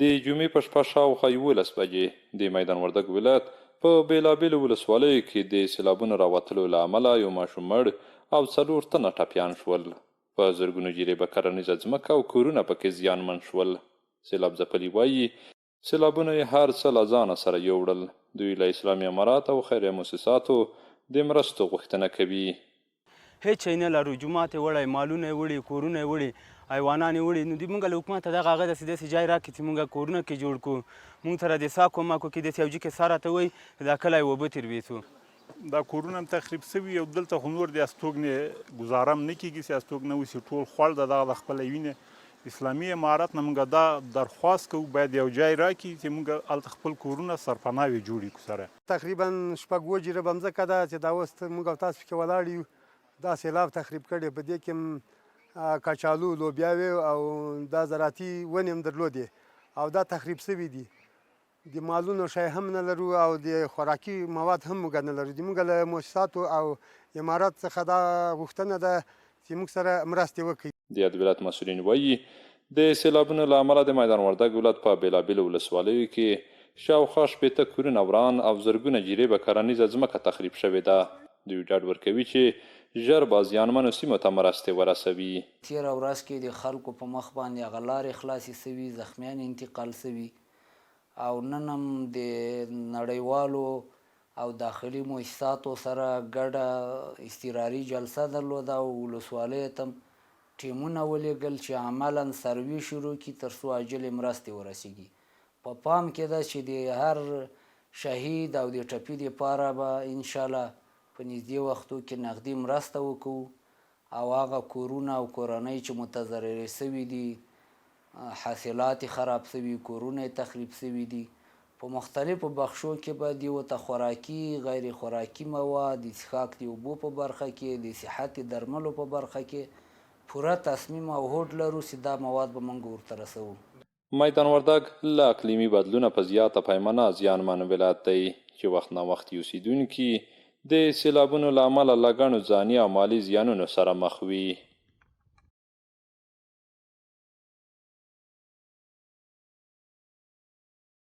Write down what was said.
د جمعې په شپه شاوخوا 11 بجې د میدان وردګ ولایت په بېلابېلو ولسوالیو کې د سیلابونو راوتلو له امله یو ماشوم مړ او 4 تنه ټپیان شول. په زرګونو جریبه کرنیزه ځمکه او کورونه پکې زیانمن شول. سیلاب ځپلي وایي سیلابونه یې هر څه له ځانه سره یوړل. دوی له اسلامي امارات او خیریه مؤسساتو د مرستو غوښتنه کوي. هیڅ شی نه لرو، جومات یې وړی، مالونه یې وړي، کورونه یې وړي، حیوانان یې وړي. نو دوی موږ له حکومته دغه هغه داسې جای راکړي چې موږ کورونه کې جوړ کړو، موږ سره د ساه کومک وکړي. داسې یو ځای کې ساه راته وایي دا کلی اوبه تېر ویسو. دا کورونه هم تخریب سوي او دلته خو نور د استوګنې ګزاره هم نه کېږي چې استوګنه وشي، ټول خوړ د دغه د خپله وینې. اسلامي امارت نه موږ دا درخواست کوو باید یو ځای راکړي چې موږ هلته خپل کورونه سرپناوې جوړې کړو سره. تقریبا شپږ اووه جریبه مځکه ده چې دا اوس موږ او تاسو پکې ولاړ یو. دا سیلاب تخریب کړی، په دې کې کچالو، لوبیاوې او دا زراعتي ونې هم درلودې او دا تخریب سوي دي. د مالونو شی هم نه لرو او د خوراکي مواد هم موږ نه لرو. موږ له مؤسساتو او امارات څخه دا غوښتنه ده چې موږ سره مرستې وکړي. د یاد ولایت مسؤلین وایي د سیلابونو له امله د میدان وردګ ولایت په بېلابېلو ولسوالیو کې شاوخوا 80 کورونه وران او زرګونه جریبه کرنیزه ځمکه تخریب شوې ده. دوی ډاډ ورکوي چې ژر به زیانمنو سیمو ته مرستې ورسوي. تېره ورځ کې د خلکو په مخ باندې هغه لارې خلاصې سوي، زخمیان انتقال سوي او نن هم د نړیوالو او داخلي مؤسساتو سره ګډه اضطراري جلسه درلوده او ولسوالیو ته ټیمونه ولیږل چې عملا سروي شروع کړي تر څو عاجلې مرستې ورسیږي. په پام کې ده چې د هر شهید او د ټپي دپاره به انشاءالله په نږدې وختو کې نغدي مرسته وکړو او هغه کورونه او کورنۍ چې متضررې سوي دي، حاصلات خراب سوي، کورونه تخریب سوي دي، په مختلفو بخشو کې به دوی ورته خوراکي، غیر خوراکي مواد، د څښاک د اوبو په برخه کې، د صحت درملو په برخه کې پوره تصمیم او هوډ لرو چې دا مواد به موږ ورته رسوو. میدان وردګ له اقلیمي بدلونه په زیاته پیمانه زیانمن ولایت دی چې وخت ناوخت اوسیدونکي د سیلابونو له امله له ګڼو ځاني او مالي زیانونو سره مخ وي.